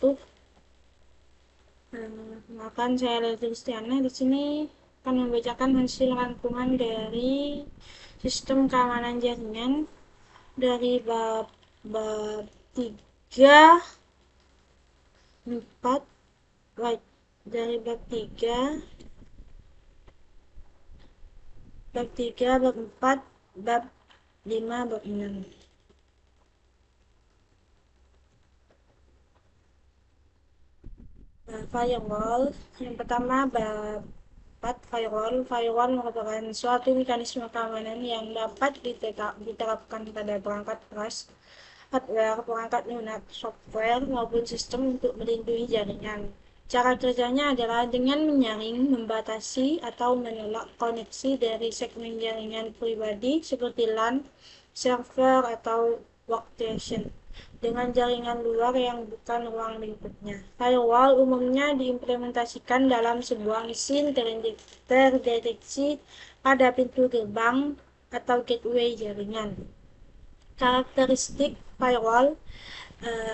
wabarakatuh. Makan saya Leli Listiana di sini akan membacakan hasil rangkuman dari sistem keamanan jaringan dari bab 3 4 baik dari bab 3 bab 4 bab 5 bab 6. Firewall yang pertama bab 4 firewall merupakan suatu mekanisme keamanan yang dapat diterapkan pada perangkat keras, hardware, perangkat lunak, software, maupun sistem untuk melindungi jaringan. Cara kerjanya adalah dengan menyaring, membatasi, atau menolak koneksi dari segmen jaringan pribadi seperti LAN, server, atau workstation dengan jaringan luar yang bukan ruang lingkupnya. Firewall umumnya diimplementasikan dalam sebuah mesin terdeteksi pada pintu gerbang atau gateway jaringan. Karakteristik firewall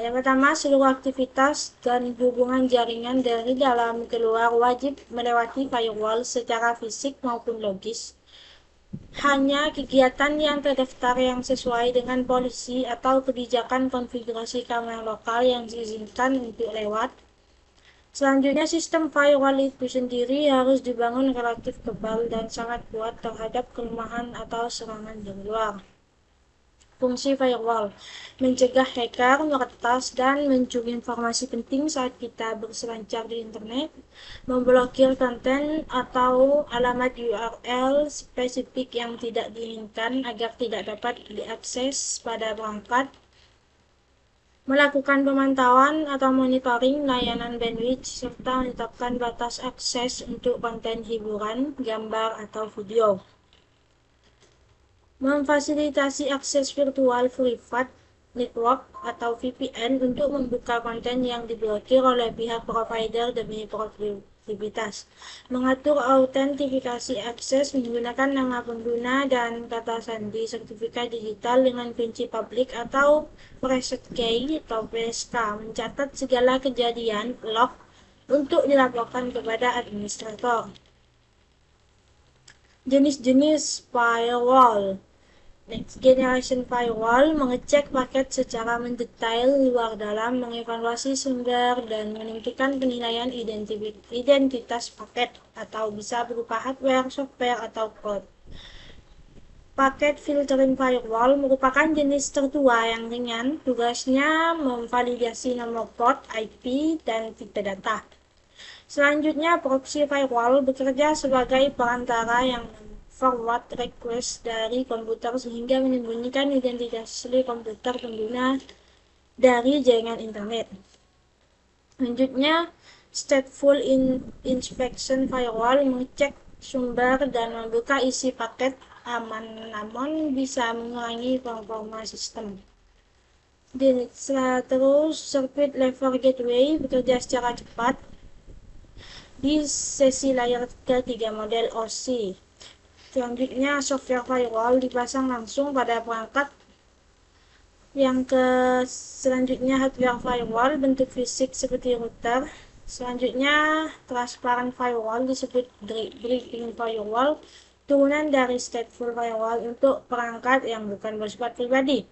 yang pertama, seluruh aktivitas dan hubungan jaringan dari dalam keluar wajib melewati firewall secara fisik maupun logis. Hanya kegiatan yang terdaftar yang sesuai dengan polisi atau kebijakan konfigurasi keamanan lokal yang diizinkan untuk lewat. Selanjutnya, sistem firewall itu sendiri harus dibangun relatif tebal dan sangat kuat terhadap kelemahan atau serangan dari luar. Fungsi firewall mencegah hacker meretas dan mencuri informasi penting saat kita berselancar di internet, memblokir konten atau alamat URL spesifik yang tidak diinginkan agar tidak dapat diakses pada perangkat, melakukan pemantauan atau monitoring layanan bandwidth, serta menetapkan batas akses untuk konten hiburan, gambar, atau video. Memfasilitasi akses virtual private network atau VPN untuk membuka konten yang diblokir oleh pihak provider demi produktivitas. Mengatur autentifikasi akses menggunakan nama pengguna dan kata sandi sertifikat digital dengan kunci publik atau preset key atau PSK. Mencatat segala kejadian log untuk dilaporkan kepada administrator. Jenis-jenis firewall. Next Generation Firewall mengecek paket secara mendetail luar dalam, mengevaluasi sumber, dan menentukan penilaian identitas paket atau bisa berupa hardware, software, atau code. Paket filtering firewall merupakan jenis tertua yang ringan. Tugasnya memvalidasi nomor port, IP, dan tipe data. Selanjutnya, proxy firewall bekerja sebagai perantara yang forward request dari komputer sehingga menyembunyikan identitas asli komputer pengguna dari jaringan internet. Selanjutnya, stateful inspection firewall mengecek sumber dan membuka isi paket aman namun bisa mengurangi performa sistem. Terus, circuit level gateway bekerja secara cepat di sesi layer ketiga model OC. Selanjutnya, software firewall dipasang langsung pada perangkat. Selanjutnya, hardware firewall bentuk fisik seperti router. Selanjutnya, transparent firewall disebut breaking firewall, turunan dari stateful firewall untuk perangkat yang bukan bersifat pribadi.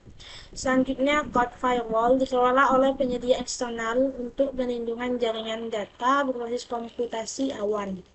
Selanjutnya, cloud firewall dikelola oleh penyedia eksternal untuk perlindungan jaringan data berbasis komputasi awan.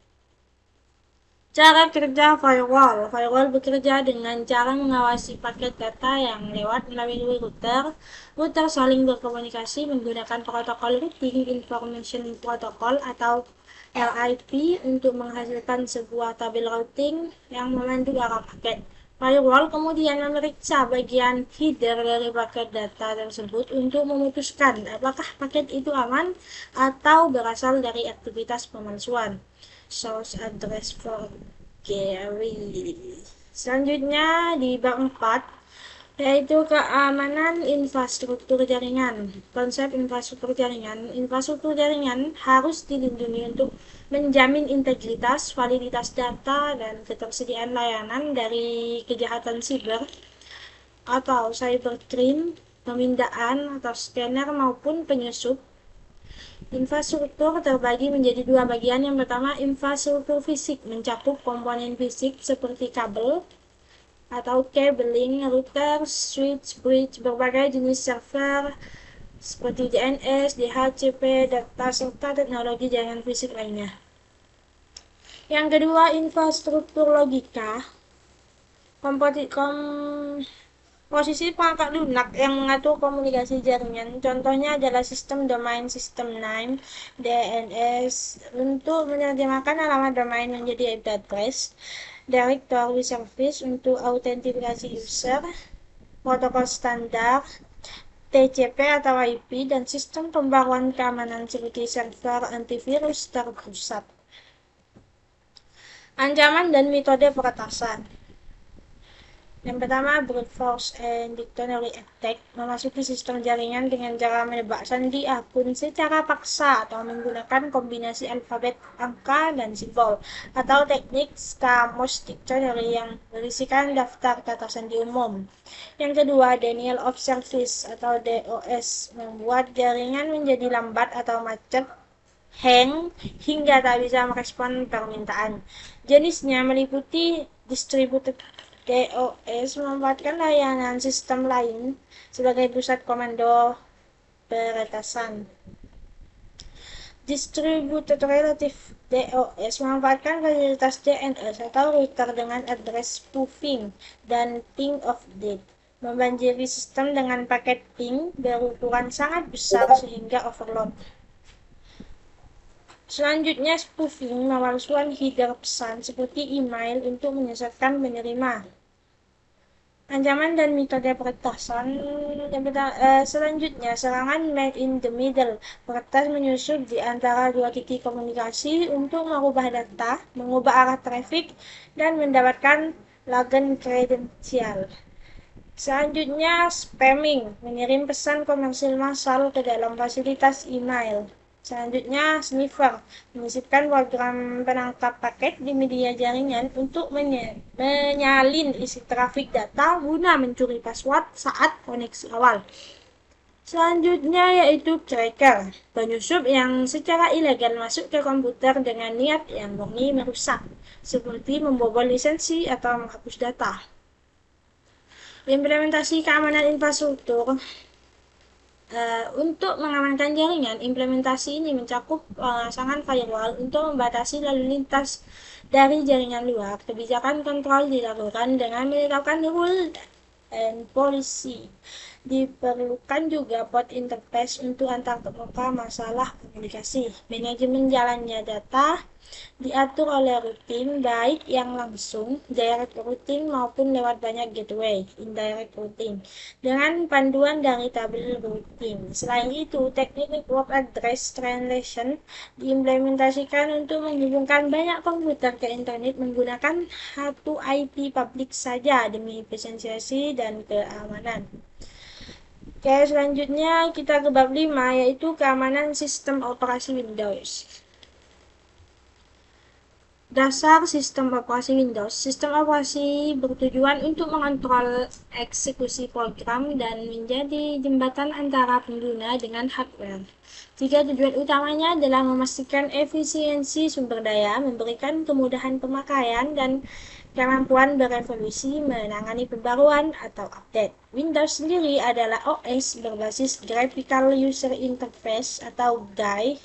Cara kerja firewall. Firewall bekerja dengan cara mengawasi paket data yang lewat melalui router. Router saling berkomunikasi menggunakan protokol Routing Information Protocol atau RIP untuk menghasilkan sebuah tabel routing yang memandu arah paket. Firewall kemudian memeriksa bagian header dari paket data tersebut untuk memutuskan apakah paket itu aman atau berasal dari aktivitas pemalsuan. Source address for Gary. Selanjutnya di bab 4 yaitu keamanan infrastruktur jaringan. Konsep infrastruktur jaringan harus dilindungi untuk menjamin integritas, validitas data, dan ketersediaan layanan dari kejahatan siber atau cybercrime, pemindaan atau scanner maupun penyusup. Infrastruktur terbagi menjadi dua bagian. Yang pertama, infrastruktur fisik mencakup komponen fisik seperti kabel atau cabling, router, switch, bridge, berbagai jenis server seperti DNS, DHCP, data, serta teknologi jaringan fisik lainnya. Yang kedua, infrastruktur logika. Posisi perangkat lunak yang mengatur komunikasi jaringan, contohnya adalah sistem domain sistem name DNS untuk menerjemahkan alamat domain menjadi IP address, directory service untuk autentikasi user, protokol standar, TCP atau IP, dan sistem pembaruan keamanan seperti server antivirus terpusat. Ancaman dan metode peretasan. Yang pertama, brute force and dictionary attack, memasuki sistem jaringan dengan cara menebak sandi akun secara paksa atau menggunakan kombinasi alfabet, angka, dan simbol, atau teknik Scammos Dictionary yang berisikan daftar kata sandi umum. Yang kedua, denial of service atau DOS, membuat jaringan menjadi lambat atau macet, hang, hingga tak bisa merespon permintaan. Jenisnya meliputi distributed DOS, memanfaatkan layanan sistem lain sebagai pusat komando peretasan. Distributed Relative DOS memanfaatkan fasilitas DNS atau router dengan address spoofing dan ping of death, membanjiri sistem dengan paket ping berukuran sangat besar sehingga overload. Selanjutnya, spoofing, pemalsuan header pesan seperti email untuk menyesatkan penerima. Ancaman dan metode peretasan. Selanjutnya, serangan man in the middle. Peretas menyusup di antara dua titik komunikasi untuk merubah data, mengubah arah traffic, dan mendapatkan login kredensial. Selanjutnya, spamming, mengirim pesan komersil massal ke dalam fasilitas email. Selanjutnya, sniffer, menyisipkan program penangkap paket di media jaringan untuk menyalin isi trafik data guna mencuri password saat koneksi awal. Selanjutnya yaitu cracker, penyusup yang secara ilegal masuk ke komputer dengan niat yang murni merusak, seperti membobol lisensi atau menghapus data. Implementasi keamanan infrastruktur. Untuk mengamankan jaringan, implementasi ini mencakup pemasangan firewall untuk membatasi lalu lintas dari jaringan luar. Kebijakan kontrol dilakukan dengan menetapkan rule and policy. Diperlukan juga port interface untuk antar terbuka masalah komunikasi. Manajemen jalannya data diatur oleh routing, baik yang langsung, direct routing, maupun lewat banyak gateway, indirect routing, dengan panduan dari tabel routing. Selain itu, teknik network address translation diimplementasikan untuk menghubungkan banyak komputer ke internet menggunakan satu IP publik saja demi efisiensi dan keamanan. Oke, selanjutnya kita ke bab 5, yaitu keamanan sistem operasi Windows. Dasar sistem operasi Windows. Sistem operasi bertujuan untuk mengontrol eksekusi program dan menjadi jembatan antara pengguna dengan hardware. Tiga tujuan utamanya adalah memastikan efisiensi sumber daya, memberikan kemudahan pemakaian, dan kemampuan berevolusi menangani pembaruan atau update. Windows sendiri adalah OS berbasis Graphical User Interface atau GUI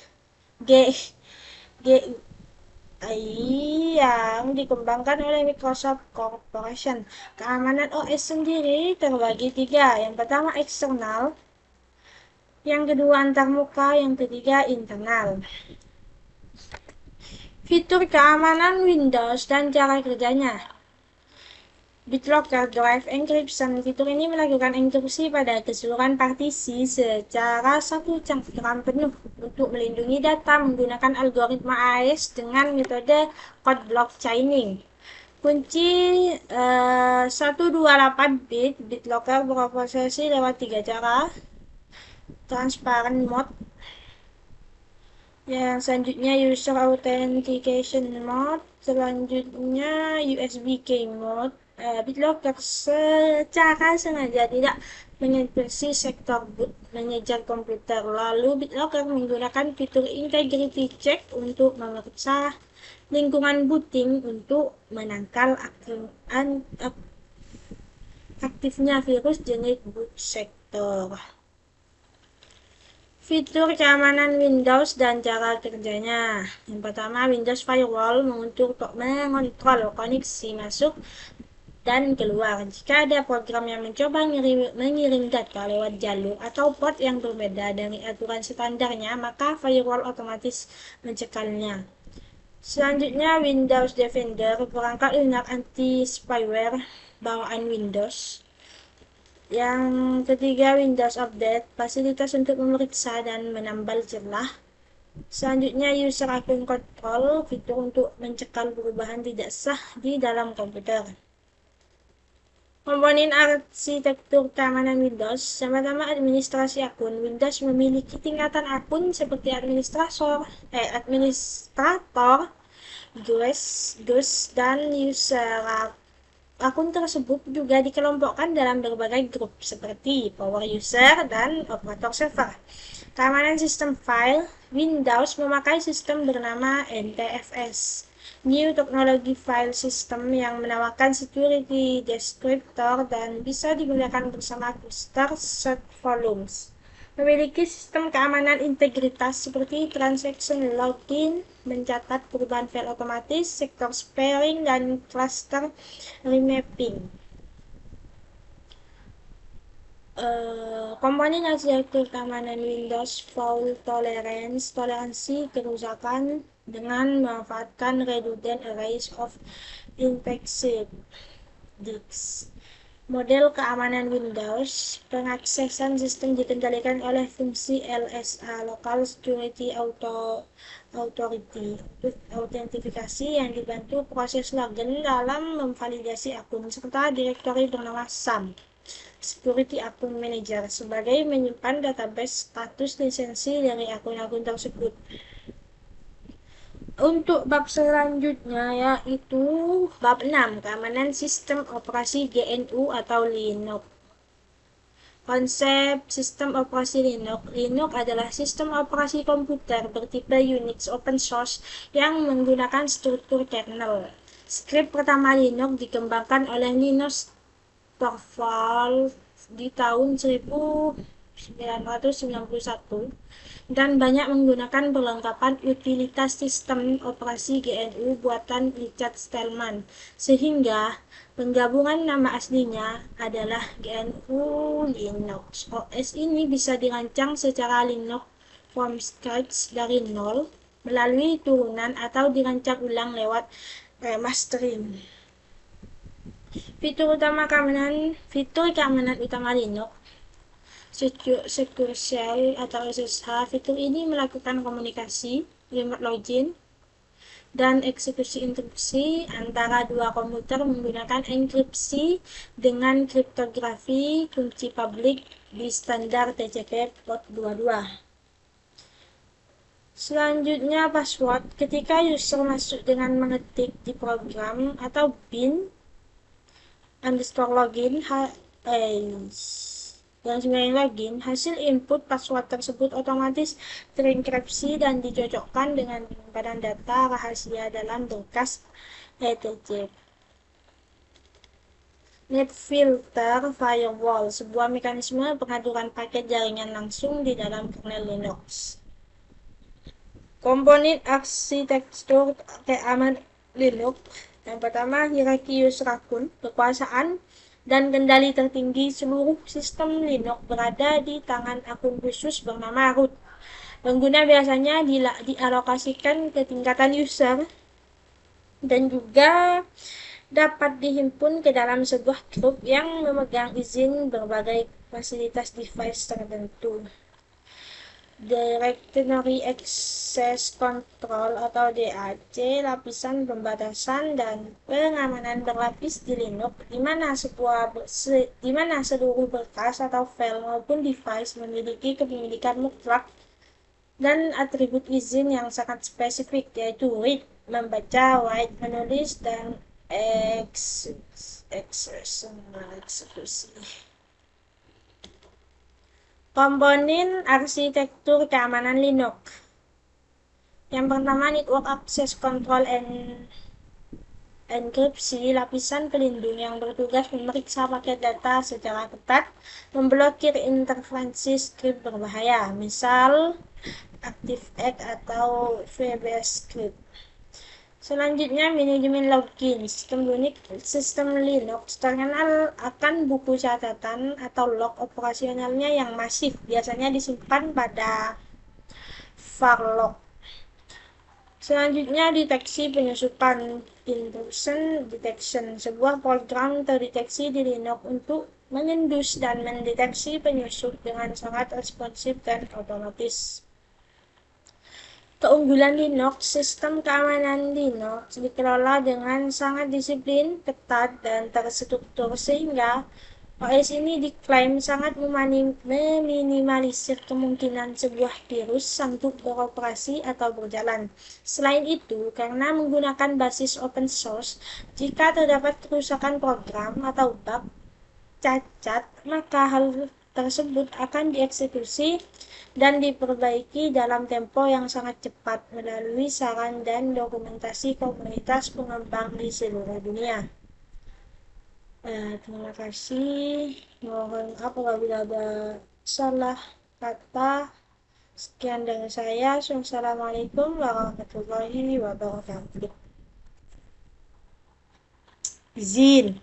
yang dikembangkan oleh Microsoft Corporation. Keamanan OS sendiri terbagi tiga. Yang pertama eksternal, yang kedua antarmuka, yang ketiga internal. Fitur keamanan Windows dan cara kerjanya. BitLocker Drive Encryption. Fitur ini melakukan enkripsi pada keseluruhan partisi secara satu cangkram penuh untuk melindungi data menggunakan algoritma AES dengan metode code blockchaining. Kunci 128 bit. BitLocker beroperasi lewat tiga cara. Transparent mode. Yang selanjutnya user authentication mode. Selanjutnya USB key mode. BitLocker secara sengaja tidak mengintervensi sektor boot. mengejar komputer. Lalu BitLocker menggunakan fitur integrity check untuk memeriksa lingkungan booting untuk menangkal aktifnya virus jenis boot sector. Fitur keamanan Windows dan cara kerjanya. Yang pertama, Windows Firewall mengontrol koneksi masuk dan keluar. Jika ada program yang mencoba mengirim data lewat jalur atau port yang berbeda dari aturan standarnya, maka firewall otomatis mencekalnya. Selanjutnya, Windows Defender, perangkat lunak anti-spyware bawaan Windows. Yang ketiga, Windows Update, fasilitas untuk memeriksa dan menambal celah. Selanjutnya, User Akun Control, fitur untuk mencekal perubahan tidak sah di dalam komputer. Komponen arsitektur keamanan Windows. Yang pertama, administrasi akun. Windows memiliki tingkatan akun seperti administrator, GUIS, dan user. Akun tersebut juga dikelompokkan dalam berbagai grup seperti power user dan operator server. Keamanan sistem file. Windows memakai sistem bernama NTFS, New Technology File System, yang menawarkan security descriptor dan bisa digunakan bersama cluster search volumes. Memiliki sistem keamanan integritas seperti transaction login, mencatat perubahan file otomatis, sektor sparing, dan cluster remapping. Komponen arsitektur keamanan Windows fault tolerance, toleransi kerusakan dengan memanfaatkan redundant arrays of infected disks. Model keamanan Windows, pengaksesan sistem dikendalikan oleh fungsi LSA, Local Security Authority, autentifikasi yang dibantu proses login dalam memvalidasi akun, serta direktori bernama SAM, Security Akun Manager, sebagai menyimpan database status lisensi dari akun-akun tersebut. Untuk bab selanjutnya yaitu bab 6, keamanan sistem operasi GNU atau Linux. Konsep sistem operasi Linux. Linux adalah sistem operasi komputer bertipe Unix open source yang menggunakan struktur kernel. Skrip pertama Linux dikembangkan oleh Linus Torvalds di tahun 1991 dan banyak menggunakan perlengkapan utilitas sistem operasi GNU buatan Richard Stallman, sehingga penggabungan nama aslinya adalah GNU Linux. OS ini bisa dirancang secara Linux from scratch dari nol melalui turunan atau dirancang ulang lewat remastering. Fitur keamanan utama Linux. Secure Shell atau SSH. Fitur ini melakukan komunikasi, remote login, dan eksekusi enkripsi antara dua komputer menggunakan enkripsi dengan kriptografi kunci publik di standar TCP port 22. Selanjutnya, password. Ketika user masuk dengan mengetik di program atau bin_login yang sebenarnya login, hasil input password tersebut otomatis terenkripsi dan dicocokkan dengan penyimpanan data rahasia dalam berkas etc. NetFilter Firewall, sebuah mekanisme pengaturan paket jaringan langsung di dalam kernel Linux. Komponen arsitektur keamanan Linux. Yang pertama, hierarki user akun, kekuasaan dan kendali tertinggi seluruh sistem Linux berada di tangan akun khusus bernama root. Pengguna biasanya dialokasikan ke tingkatan user dan juga dapat dihimpun ke dalam sebuah grup yang memegang izin berbagai fasilitas device tertentu. Directory Access Control atau DAC, lapisan pembatasan dan pengamanan berlapis di Linux, di mana seluruh berkas atau file maupun device memiliki kepemilikan mutlak dan atribut izin yang sangat spesifik, yaitu read, membaca, write, menulis, dan eksekusi. Komponen arsitektur keamanan Linux. Yang pertama, Network Access Control and enkripsi, lapisan pelindung yang bertugas memeriksa paket data secara ketat, memblokir intervensi skrip berbahaya, misal ActiveX atau VBScript. Selanjutnya, manajemen login. Sistem Linux terkenal akan buku catatan atau log operasionalnya yang masif, biasanya disimpan pada var-log. Selanjutnya, deteksi penyusupan. Intrusion detection, sebuah program terdeteksi di Linux untuk mengendus dan mendeteksi penyusup dengan sangat responsif dan otomatis. Keunggulan Linux, sistem keamanan Linux dikelola dengan sangat disiplin, ketat, dan terstruktur sehingga OS ini diklaim sangat meminimalisir kemungkinan sebuah virus sanggup beroperasi atau berjalan. Selain itu, karena menggunakan basis open source, jika terdapat kerusakan program atau bug cacat, maka hal tersebut akan dieksekusi dan diperbaiki dalam tempo yang sangat cepat melalui saran dan dokumentasi komunitas pengembang di seluruh dunia. Terima kasih. Mohon maaf apabila ada salah kata. Sekian dari saya. Wassalamualaikum warahmatullahi wabarakatuh. Izin.